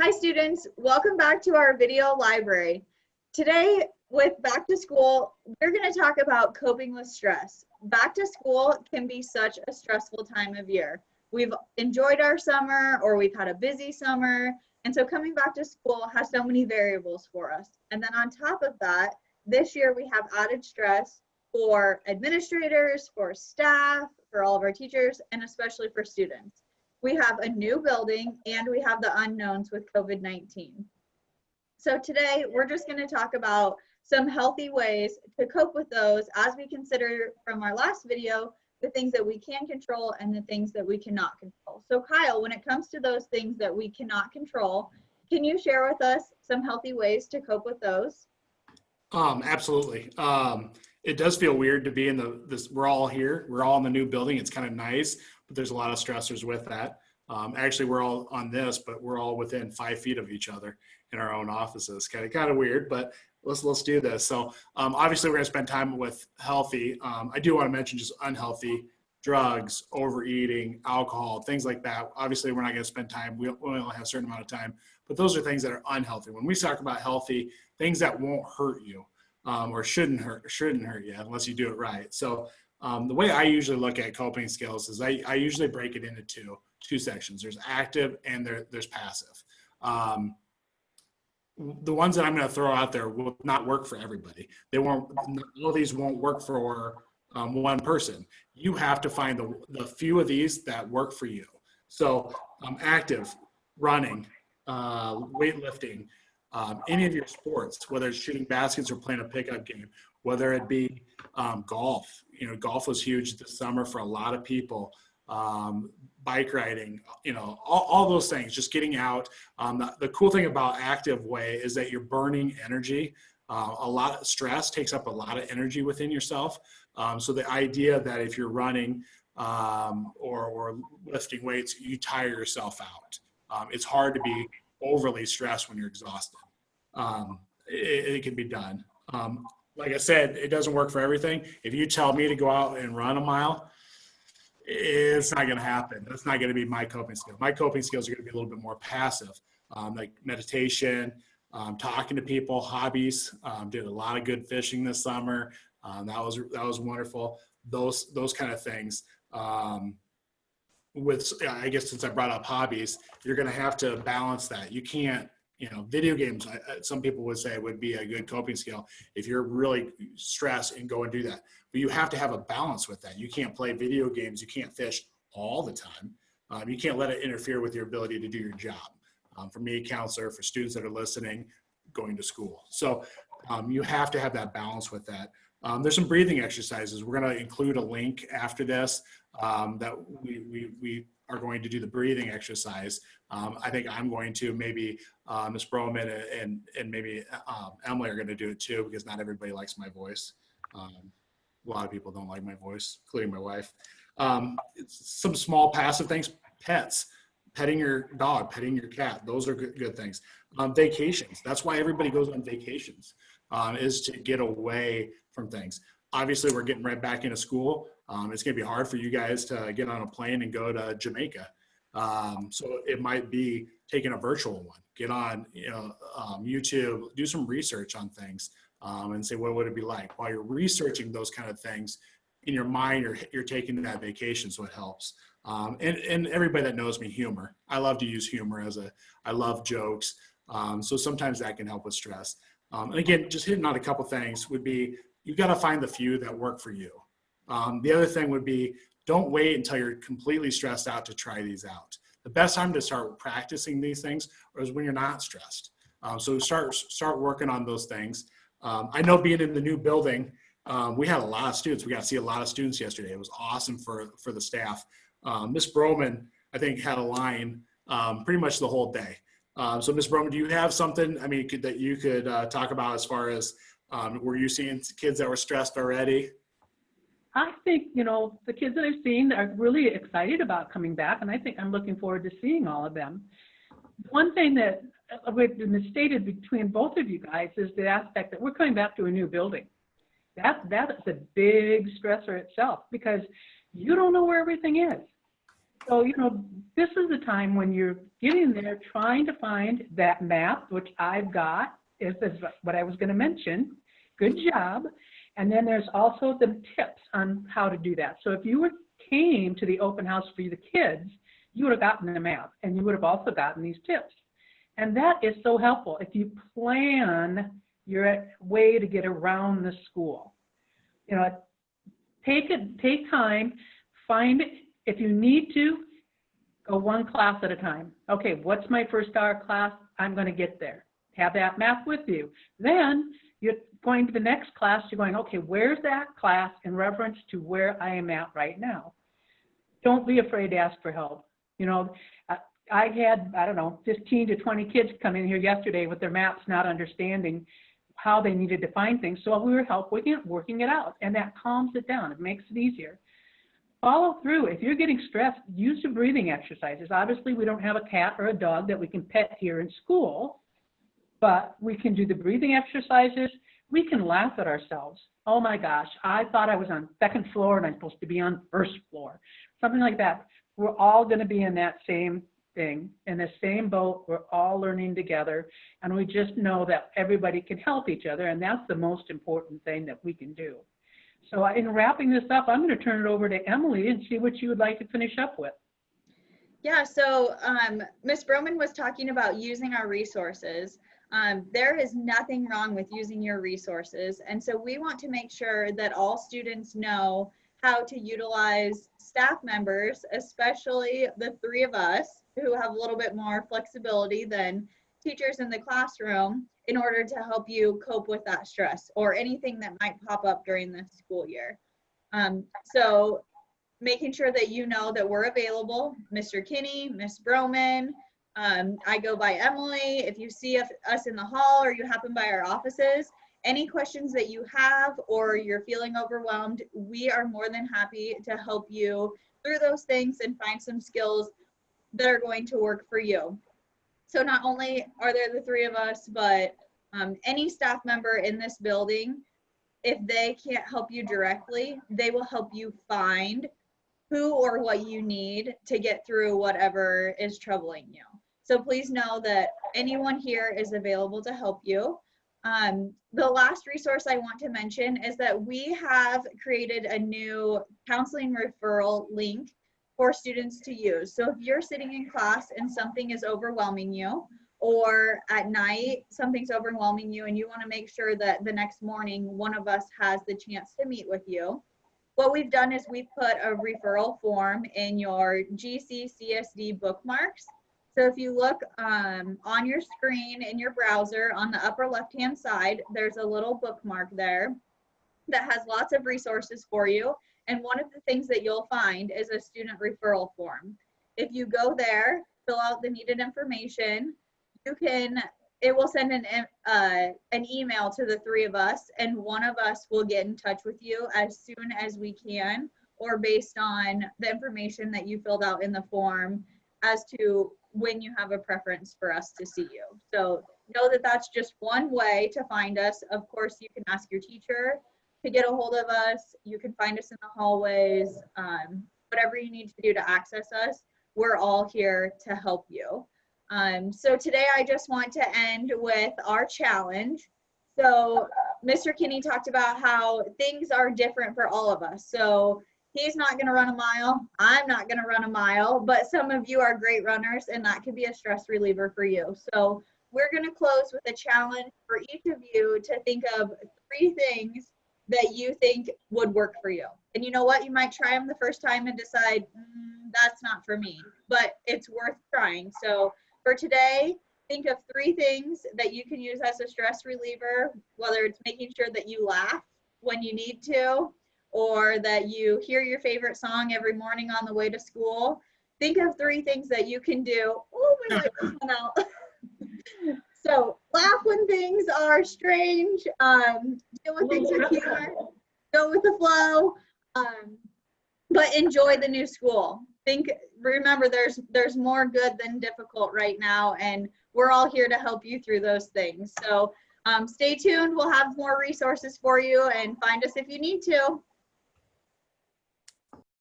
Hi students, welcome back to our video library. Today with Back to School, we're going to talk about coping with stress. Back to school can be such a stressful time of year. We've enjoyed our summer or we've had a busy summer, and so coming back to school has so many variables for us. And then on top of that, this year we have added stress for administrators, for staff, for all of our teachers, and especially for students. We have a new building and we have the unknowns with COVID-19. So today we're just going to talk about some healthy ways to cope with those as we consider from our last video the things that we can control and the things that we cannot control. So Kyle, when it comes to those things that we cannot control, can you share with us some healthy ways to cope with those? Absolutely. It does feel weird to be in we're all here, we're all in the new building. It's kind of nice, but there's a lot of stressors with that. Actually, we're all on this, but we're all within 5 feet of each other in our own offices. Kind of weird, but let's do this. So obviously, we're going to spend time with healthy. I do want to mention just unhealthy drugs, overeating, alcohol, things like that. Obviously, we're not going to spend time. We only have a certain amount of time, but those are things that are unhealthy. When we talk about healthy, things that won't hurt you or shouldn't hurt you unless you do it right. So the way I usually look at coping skills is I usually break it into two sections. There's active and there's passive. The ones that I'm going to throw out there will not work for everybody. All these won't work for one person. You have to find the few of these that work for you. So active, running, weightlifting, any of your sports, whether it's shooting baskets or playing a pickup game, whether it be golf. Golf was huge this summer for a lot of people. Bike riding, all those things, just getting out. The cool thing about active way is that you're burning energy. A lot of stress takes up a lot of energy within yourself. So the idea that if you're running or lifting weights, you tire yourself out. It's hard to be overly stressed when you're exhausted. It can be done. Like I said, it doesn't work for everything. If you tell me to go out and run a mile, it's not going to happen. That's not going to be my coping skill. My coping skills are going to be a little bit more passive, like meditation, talking to people, hobbies. Did a lot of good fishing this summer. That was wonderful. Those kind of things. I guess since I brought up hobbies, you're going to have to balance that. You can't. Video games, some people would say would be a good coping skill if you're really stressed and go and do that. But you have to have a balance with that. You can't play video games. You can't fish all the time. You can't let it interfere with your ability to do your job. For me, counselor, for students that are listening, going to school. So you have to have that balance with that. There's some breathing exercises. We're going to include a link after this that we are going to do the breathing exercise. I think I'm going to, maybe Ms. Broman and maybe Emily are going to do it too, because not everybody likes my voice. A lot of people don't like my voice, including my wife. Some small passive things, pets, petting your dog, petting your cat. Those are good things. Vacations. That's why everybody goes on vacations, is to get away from things. Obviously, we're getting right back into school. It's going to be hard for you guys to get on a plane and go to Jamaica. So it might be taking a virtual one. Get on YouTube, do some research on things, and say, what would it be like? While you're researching those kind of things, in your mind, you're taking that vacation, so it helps. And everybody that knows me, humor. I love to use humor I love jokes. So sometimes that can help with stress. And again, just hitting on a couple things would be, you've got to find the few that work for you. The other thing would be, don't wait until you're completely stressed out to try these out. The best time to start practicing these things is when you're not stressed. So start working on those things. I know being in the new building, we had a lot of students. We got to see a lot of students yesterday. It was awesome for the staff. Ms. Broman, I think, had a line pretty much the whole day. So Ms. Broman, do you have something, that you could talk about as far as, were you seeing kids that were stressed already? I think, the kids that I've seen are really excited about coming back, and I think I'm looking forward to seeing all of them. One thing that was stated between both of you guys is the aspect that we're coming back to a new building. That is a big stressor itself, because you don't know where everything is. So, this is the time when you're getting there trying to find that map, which I've got, is what I was going to mention. Good job. And then there's also the tips on how to do that. So if you came to the open house for the kids, you would have gotten the map, and you would have also gotten these tips. And that is so helpful if you plan your way to get around the school. Take time, find it. If you need to, go one class at a time. Okay, what's my first hour class? I'm going to get there. Have that map with you. Then you're going to the next class. You're going, okay, where's that class in reference to where I am at right now? Don't be afraid to ask for help. I had, 15 to 20 kids come in here yesterday with their maps not understanding how they needed to find things. So we were working it out, and that calms it down. It makes it easier. Follow through. If you're getting stressed, use the breathing exercises. Obviously, we don't have a cat or a dog that we can pet here in school, but we can do the breathing exercises. We can laugh at ourselves. Oh my gosh, I thought I was on second floor and I'm supposed to be on first floor. Something like that. We're all going to be in that same thing, in the same boat. We're all learning together, and we just know that everybody can help each other, and that's the most important thing that we can do. So in wrapping this up, I'm going to turn it over to Emily and see what you would like to finish up with. Yeah, so Ms. Broman was talking about using our resources. There is nothing wrong with using your resources. And so we want to make sure that all students know how to utilize staff members, especially the three of us who have a little bit more flexibility than teachers in the classroom, in order to help you cope with that stress or anything that might pop up during the school year. So making sure that you know that we're available, Mr. Kinney, Ms. Broman, I go by Emily. If you see us in the hall or you happen by our offices, any questions that you have or you're feeling overwhelmed, we are more than happy to help you through those things and find some skills that are going to work for you. So not only are there the three of us, but any staff member in this building, if they can't help you directly, they will help you find who or what you need to get through whatever is troubling you. So please know that anyone here is available to help you. The last resource I want to mention is that we have created a new counseling referral link for students to use. So if you're sitting in class and something is overwhelming you, or at night something's overwhelming you and you want to make sure that the next morning one of us has the chance to meet with you, what we've done is we've put a referral form in your GCCSD bookmarks. So if you look on your screen in your browser on the upper left-hand side, there's a little bookmark there that has lots of resources for you. And one of the things that you'll find is a student referral form. If you go there, fill out the needed information, it will send an email to the three of us, and one of us will get in touch with you as soon as we can, or based on the information that you filled out in the form as to when you have a preference for us to see you. So know that that's just one way to find us. Of course, you can ask your teacher to get a hold of us. You can find us in the hallways, whatever you need to do to access us. We're all here to help you. So today I just want to end with our challenge. So Mr. Kinney talked about how things are different for all of us. So he's not going to run a mile. I'm not going to run a mile, but some of you are great runners, and that can be a stress reliever for you. So we're going to close with a challenge for each of you to think of 3 things that you think would work for you. And you know what? You might try them the first time and decide, that's not for me, but it's worth trying. So for today, think of 3 things that you can use as a stress reliever, whether it's making sure that you laugh when you need to, or that you hear your favorite song every morning on the way to school. Think of 3 things that you can do. Oh, my light just went out. So laugh when things are strange, deal with things with humor, go with the flow, but enjoy the new school. Remember, there's more good than difficult right now, and we're all here to help you through those things. So stay tuned. We'll have more resources for you, and find us if you need to.